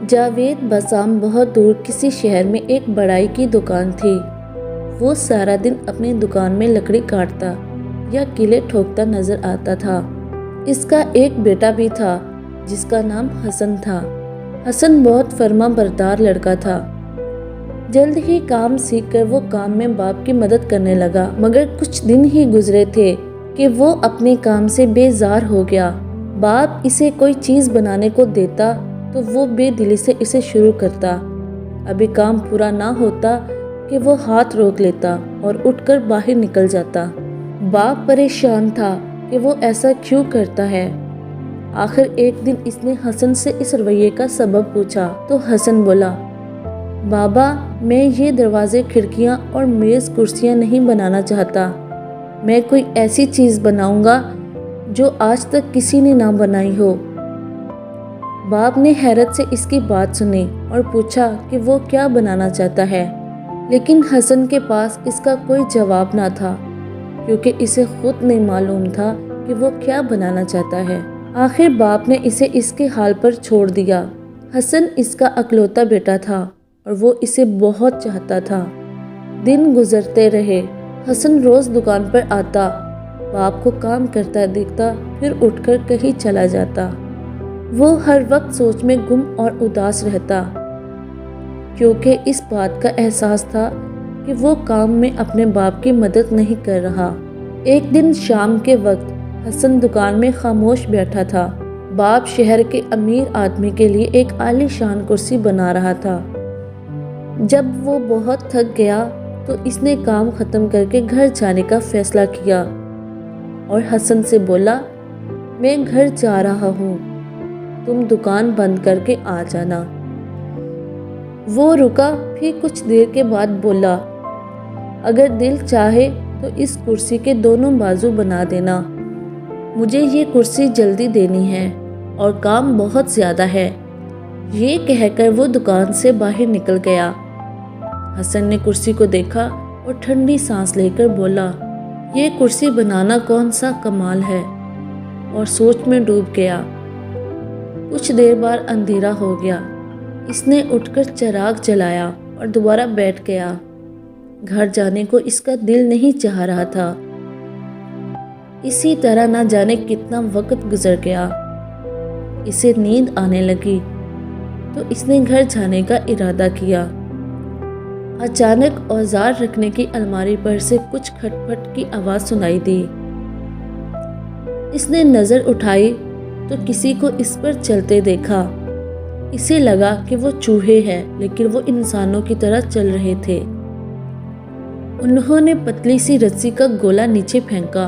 جاوید بسام بہت دور کسی شہر میں ایک بڑائی کی دکان تھی۔ وہ سارا دن اپنی دکان میں لکڑی کاٹتا یا کیلیں ٹھوکتا نظر آتا تھا۔ اس کا ایک بیٹا بھی تھا جس کا نام حسن تھا۔ حسن بہت فرما بردار لڑکا تھا۔ جلد ہی کام سیکھ کر وہ کام میں باپ کی مدد کرنے لگا، مگر کچھ دن ہی گزرے تھے کہ وہ اپنے کام سے بیزار ہو گیا۔ باپ اسے کوئی چیز بنانے کو دیتا تو وہ بے دلی سے اسے شروع کرتا۔ ابھی کام پورا نہ ہوتا کہ وہ ہاتھ روک لیتا اور اٹھ کر باہر نکل جاتا۔ باپ پریشان تھا کہ وہ ایسا کیوں کرتا ہے۔ آخر ایک دن اس نے حسن سے اس رویے کا سبب پوچھا تو حسن بولا، بابا میں یہ دروازے کھڑکیاں اور میز کرسیاں نہیں بنانا چاہتا، میں کوئی ایسی چیز بناؤں گا جو آج تک کسی نے نہ بنائی ہو۔ باپ نے حیرت سے اس کی بات سنی اور پوچھا کہ وہ کیا بنانا چاہتا ہے، لیکن حسن کے پاس اس کا کوئی جواب نہ تھا کیونکہ اسے خود نہیں معلوم تھا کہ وہ کیا بنانا چاہتا ہے۔ آخر باپ نے اسے اس کے حال پر چھوڑ دیا۔ حسن اس کا اکلوتا بیٹا تھا اور وہ اسے بہت چاہتا تھا۔ دن گزرتے رہے۔ حسن روز دکان پر آتا، باپ کو کام کرتا دیکھتا، پھر اٹھ کر کہیں چلا جاتا۔ وہ ہر وقت سوچ میں گم اور اداس رہتا کیونکہ اس بات کا احساس تھا کہ وہ کام میں اپنے باپ کی مدد نہیں کر رہا۔ ایک دن شام کے وقت حسن دکان میں خاموش بیٹھا تھا۔ باپ شہر کے امیر آدمی کے لیے ایک عالی شان کرسی بنا رہا تھا۔ جب وہ بہت تھک گیا تو اس نے کام ختم کر کے گھر جانے کا فیصلہ کیا اور حسن سے بولا، میں گھر جا رہا ہوں، تم دکان بند کر کے آ جانا۔ وہ رکا، پھر کچھ دیر کے بعد بولا، اگر دل چاہے تو اس کرسی کے دونوں بازو بنا دینا، مجھے یہ کرسی جلدی دینی ہے اور کام بہت زیادہ ہے۔ یہ کہہ کر وہ دکان سے باہر نکل گیا۔ حسن نے کرسی کو دیکھا اور ٹھنڈی سانس لے کر بولا، یہ کرسی بنانا کون سا کمال ہے، اور سوچ میں ڈوب گیا۔ کچھ دیر بعد اندھیرا ہو گیا۔ اس نے اٹھ کر چراغ جلایا اور دوبارہ بیٹھ گیا۔ گھر جانے کو اس کا دل نہیں چاہ رہا تھا۔ اسی طرح نہ جانے کتنا وقت گزر گیا۔ اسے نیند آنے لگی تو اس نے گھر جانے کا ارادہ کیا۔ اچانک اوزار رکھنے کی الماری پر سے کچھ کھٹ پٹ کی آواز سنائی دی۔ اس نے نظر اٹھائی تو کسی کو اس پر چلتے دیکھا۔ اسے لگا کہ وہ چوہے ہیں، لیکن وہ انسانوں کی طرح چل رہے تھے۔ انہوں نے پتلی سی رسی کا گولا نیچے پھینکا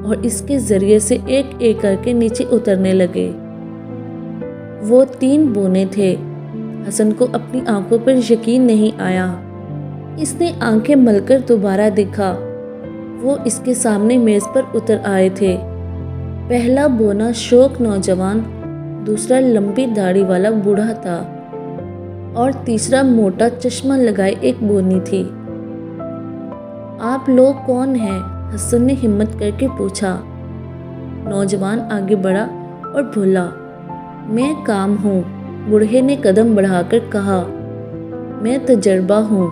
اور اس کے ذریعے سے ایک ایک کر کے نیچے اترنے لگے۔ وہ 3 بونے تھے۔ حسن کو اپنی آنکھوں پر یقین نہیں آیا۔ اس نے آنکھیں مل کر دوبارہ دیکھا۔ وہ اس کے سامنے میز پر اتر آئے تھے۔ پہلا بونا شوخ نوجوان، دوسرا لمبی داڑھی والا بوڑھا تھا اور تیسرا موٹا چشمہ لگائے ایک بونی تھی۔ آپ لوگ کون ہیں؟ حسن نے ہمت کر کے پوچھا۔ نوجوان آگے بڑھا اور بولا، میں کام ہوں۔ بوڑھے نے قدم بڑھا کر کہا، میں تجربہ ہوں۔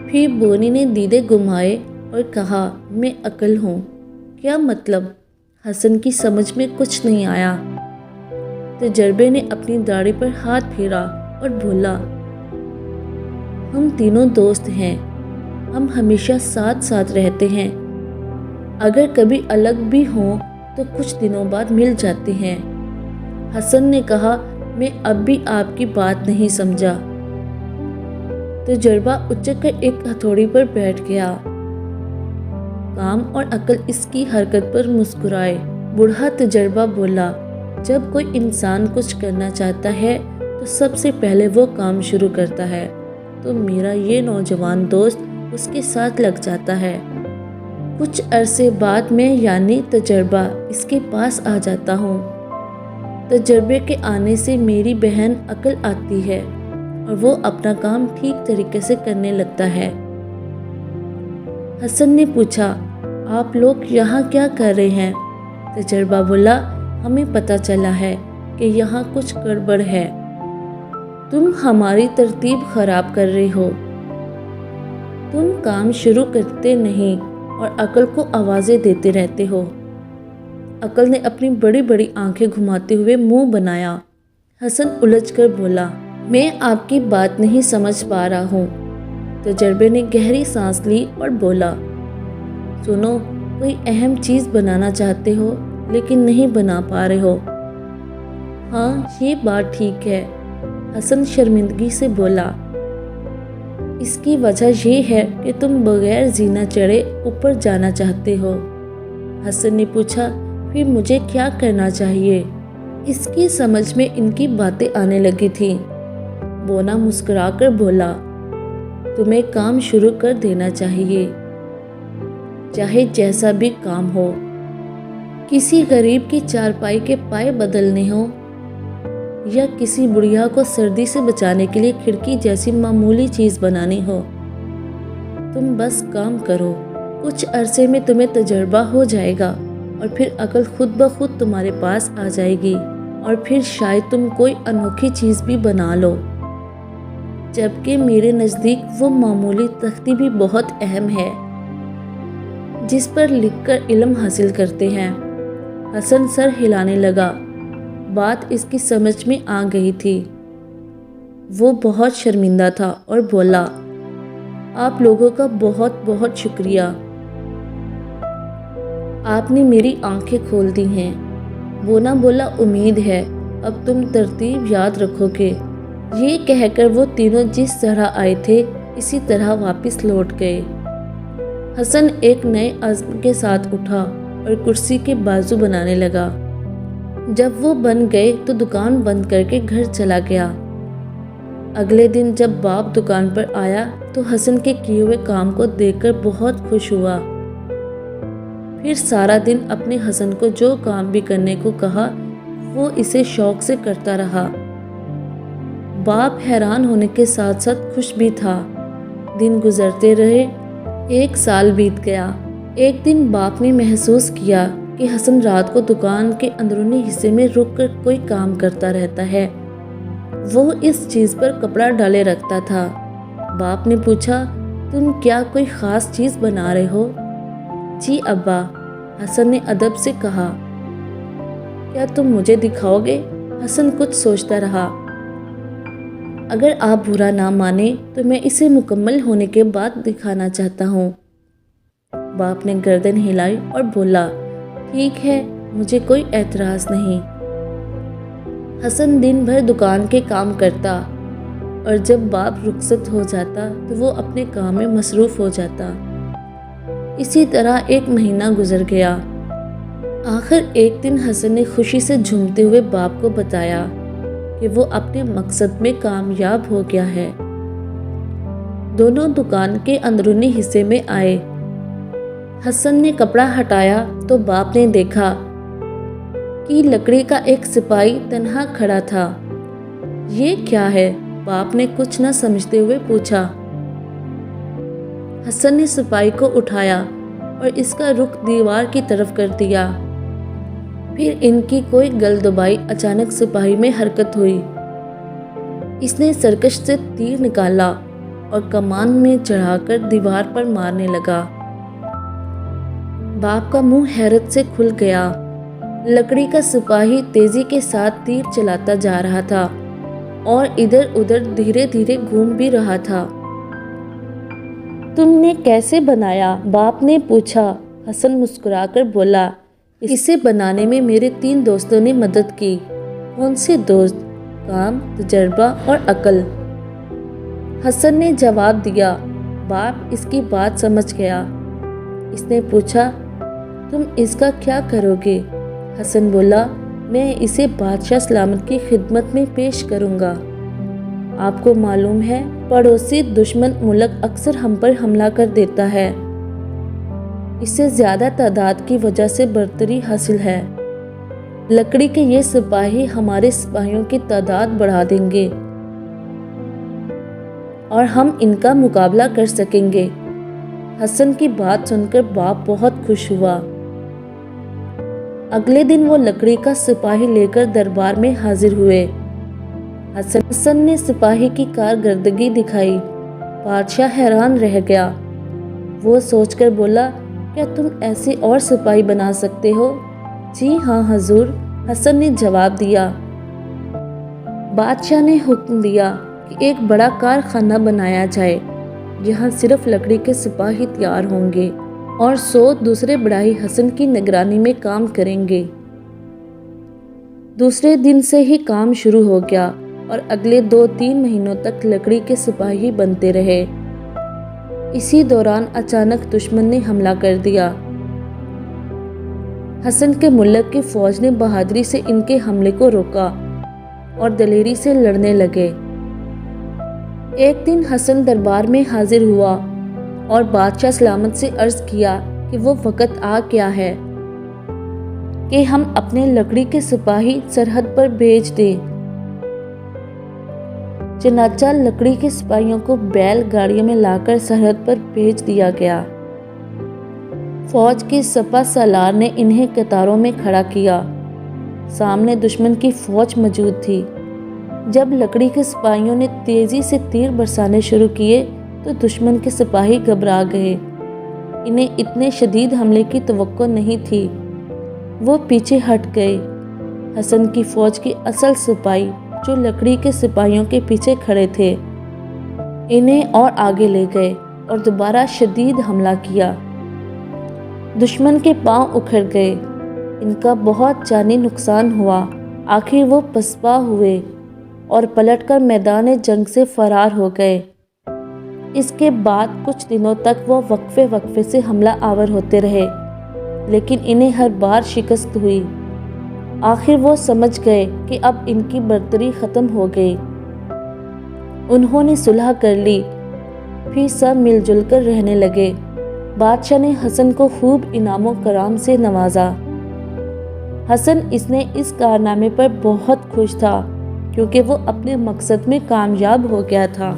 پھر بونی نے دیدے گھمائے اور کہا، میں عقل ہوں۔ کیا مطلب؟ حسن کی سمجھ میں کچھ نہیں آیا۔ تجربے نے اپنی داڑھی پر ہاتھ پھیرا اور بولا، ہم تینوں دوست ہیں، ہم ہمیشہ ساتھ ساتھ رہتے ہیں، اگر کبھی الگ بھی ہوں تو کچھ دنوں بعد مل جاتے ہیں۔ حسن نے کہا، میں اب بھی آپ کی بات نہیں سمجھا۔ تجربہ اچک کر ایک ہتھوڑی پر بیٹھ گیا۔ کام اور عقل اس کی حرکت پر مسکرائے۔ بوڑھا تجربہ بولا، جب کوئی انسان کچھ کرنا چاہتا ہے تو سب سے پہلے وہ کام شروع کرتا ہے، تو میرا یہ نوجوان دوست اس کے ساتھ لگ جاتا ہے۔ کچھ عرصے بعد میں یعنی تجربہ اس کے پاس آ جاتا ہوں۔ تجربے کے آنے سے میری بہن عقل آتی ہے اور وہ اپنا کام ٹھیک طریقے سے کرنے لگتا ہے۔ حسن نے پوچھا، آپ لوگ یہاں کیا کر رہے ہیں؟ تجربہ بولا، ہمیں پتہ چلا ہے کہ یہاں کچھ گڑبڑ ہے۔ تم ہماری ترتیب خراب کر رہے ہو، تم کام شروع کرتے نہیں اور عقل کو آوازیں دیتے رہتے ہو۔ عقل نے اپنی بڑی بڑی آنکھیں گھماتے ہوئے منہ بنایا۔ حسن الجھ کر بولا، میں آپ کی بات نہیں سمجھ پا رہا ہوں۔ تجربے نے گہری سانس لی اور بولا، سنو، کوئی اہم چیز بنانا چاہتے ہو لیکن نہیں بنا پا رہے ہو۔ ہاں، یہ بات ٹھیک ہے، حسن شرمندگی سے بولا۔ اس کی وجہ یہ ہے کہ تم بغیر زینہ چڑھے اوپر جانا چاہتے ہو۔ حسن نے پوچھا، پھر مجھے کیا کرنا چاہیے؟ اس کی سمجھ میں ان کی باتیں آنے لگی تھیں۔ بونا مسکرا کر بولا، تمہیں کام شروع کر دینا چاہیے، چاہے جیسا بھی کام ہو۔ کسی غریب کی چارپائی کے پائے بدلنے ہو یا کسی بڑھیا کو سردی سے بچانے کے لیے کھڑکی جیسی معمولی چیز بنانی ہو، تم بس کام کرو۔ کچھ عرصے میں تمہیں تجربہ ہو جائے گا اور پھر عقل خود بخود تمہارے پاس آ جائے گی اور پھر شاید تم کوئی انوکھی چیز بھی بنا لو۔ جبکہ میرے نزدیک وہ معمولی تختی بھی بہت اہم ہے جس پر لکھ کر علم حاصل کرتے ہیں۔ حسن سر ہلانے لگا۔ بات اس کی سمجھ میں آ گئی تھی۔ وہ بہت شرمندہ تھا اور بولا، آپ لوگوں کا بہت بہت شکریہ، آپ نے میری آنکھیں کھول دی ہیں۔ بونا بولا، امید ہے اب تم ترتیب یاد رکھو گے۔ یہ کہہ کر وہ تینوں جس طرح آئے تھے اسی طرح واپس لوٹ گئے۔ حسن ایک نئے عزم کے ساتھ اٹھا اور کرسی کے بازو بنانے لگا۔ جب وہ بن گئے تو دکان بند کر کے گھر چلا گیا۔ اگلے دن جب باپ دکان پر آیا تو حسن کے کیے ہوئے کام کو دیکھ کر بہت خوش ہوا۔ پھر سارا دن اپنے حسن کو جو کام بھی کرنے کو کہا وہ اسے شوق سے کرتا رہا۔ باپ حیران ہونے کے ساتھ ساتھ خوش بھی تھا۔ دن گزرتے رہے، 1 سال بیت گیا۔ ایک دن باپ نے محسوس کیا کہ حسن رات کو دکان کے اندرونی حصے میں رک کر کوئی کام کرتا رہتا ہے۔ وہ اس چیز پر کپڑا ڈالے رکھتا تھا۔ باپ نے پوچھا، تم کیا کوئی خاص چیز بنا رہے ہو؟ جی ابا، حسن نے ادب سے کہا۔ کیا تم مجھے دکھاؤ گے؟ حسن کچھ سوچتا رہا۔ اگر آپ برا نہ مانیں تو میں اسے مکمل ہونے کے بعد دکھانا چاہتا ہوں۔ باپ نے گردن ہلائی اور بولا، ٹھیک ہے، مجھے کوئی اعتراض نہیں۔ حسن دن بھر دکان کے کام کرتا اور جب باپ رخصت ہو جاتا تو وہ اپنے کام میں مصروف ہو جاتا۔ اسی طرح 1 مہینہ گزر گیا۔ آخر ایک دن حسن نے خوشی سے جھومتے ہوئے باپ کو بتایا کہ وہ اپنے مقصد میں کامیاب ہو گیا ہے۔ دونوں دکان کے اندرونی حصے میں آئے۔ حسن نے کپڑا ہٹایا تو باپ نے دیکھا کہ لکڑی کا ایک سپاہی تنہا کھڑا تھا۔ یہ کیا ہے؟ باپ نے کچھ نہ سمجھتے ہوئے پوچھا۔ حسن نے سپاہی کو اٹھایا اور اس کا رخ دیوار کی طرف کر دیا۔ پھر ان کی کوئی گلدبائی اچانک سپاہی میں حرکت ہوئی۔ اس نے سرکش سے تیر نکالا اور کمان میں چڑھا کر دیوار پر مارنے لگا۔ باپ کا منہ حیرت سے کھل گیا۔ لکڑی کا سپاہی تیزی کے ساتھ تیر چلاتا جا رہا تھا اور ادھر ادھر دھیرے دھیرے گھوم بھی رہا تھا۔ تم نے کیسے بنایا؟ باپ نے پوچھا۔ حسن مسکرا کر بولا، اسے بنانے میں میرے 3 دوستوں نے مدد کی۔ کون سے دوست؟ کام، تجربہ اور عقل، حسن نے جواب دیا۔ باپ اس کی بات سمجھ گیا۔ اس نے پوچھا، تم اس کا کیا کرو گے؟ حسن بولا، میں اسے بادشاہ سلامت کی خدمت میں پیش کروں گا۔ آپ کو معلوم ہے پڑوسی دشمن ملک اکثر ہم پر حملہ کر دیتا ہے۔ اس سے زیادہ تعداد کی وجہ سے برتری حاصل ہے۔ لکڑی کے یہ سپاہی ہمارے سپاہیوں کی تعداد بڑھا دیں گے اور ہم ان کا مقابلہ کر سکیں گے۔ حسن کی بات سن کر باپ بہت خوش ہوا۔ اگلے دن وہ لکڑی کا سپاہی لے کر دربار میں حاضر ہوئے۔ حسن نے سپاہی کی کارکردگی دکھائی۔ بادشاہ حیران رہ گیا۔ وہ سوچ کر بولا، کیا تم ایسے اور سپاہی بنا سکتے ہو؟ جی ہاں حضور، حسن نے جواب دیا۔ بادشاہ نے حکم دیا کہ ایک بڑا کارخانہ بنایا جائے جہاں صرف لکڑی کے سپاہی تیار ہوں گے اور 100 دوسرے بڑھائی حسن کی نگرانی میں کام کریں گے۔ دوسرے دن سے ہی کام شروع ہو گیا اور اگلے 2-3 مہینوں تک لکڑی کے سپاہی بنتے رہے۔ اسی دوران اچانک دشمن نے حملہ کر دیا۔ حسن کے ملک کی فوج نے بہادری سے ان کے حملے کو روکا اور دلیری سے لڑنے لگے۔ ایک دن حسن دربار میں حاضر ہوا اور بادشاہ سلامت سے عرض کیا کہ وہ وقت آ گیا ہے کہ ہم اپنے لکڑی کے سپاہی سرحد پر بھیج دیں۔ چنانچہ لکڑی کے سپاہیوں کو بیل گاڑیوں میں لا کر سرحد پر بھیج دیا گیا۔ فوج کے سپہ سالار نے انہیں قطاروں میں کھڑا کیا۔ سامنے دشمن کی فوج موجود تھی۔ جب لکڑی کے سپاہیوں نے تیزی سے تیر برسانے شروع کیے تو دشمن کے سپاہی گھبرا گئے۔ انہیں اتنے شدید حملے کی توقع نہیں تھی۔ وہ پیچھے ہٹ گئے۔ حسن کی فوج کے اصل سپاہی جو لکڑی کے سپاہیوں کے پیچھے کھڑے تھے انہیں اور آگے لے گئے اور دوبارہ شدید حملہ کیا۔ دشمن کے پاؤں اکھڑ گئے۔ ان کا بہت جانی نقصان ہوا۔ آخر وہ پسپا ہوئے اور پلٹ کر میدان جنگ سے فرار ہو گئے۔ اس کے بعد کچھ دنوں تک وہ وقفے سے حملہ آور ہوتے رہے، لیکن انہیں ہر بار شکست ہوئی۔ آخر وہ سمجھ گئے کہ اب ان کی برتری ختم ہو گئی۔ انہوں نے صلح کر لی، پھر سب مل جل کر رہنے لگے۔ بادشاہ نے حسن کو خوب انعام و کرام سے نوازا۔ حسن اس کارنامے پر بہت خوش تھا کیونکہ وہ اپنے مقصد میں کامیاب ہو گیا تھا۔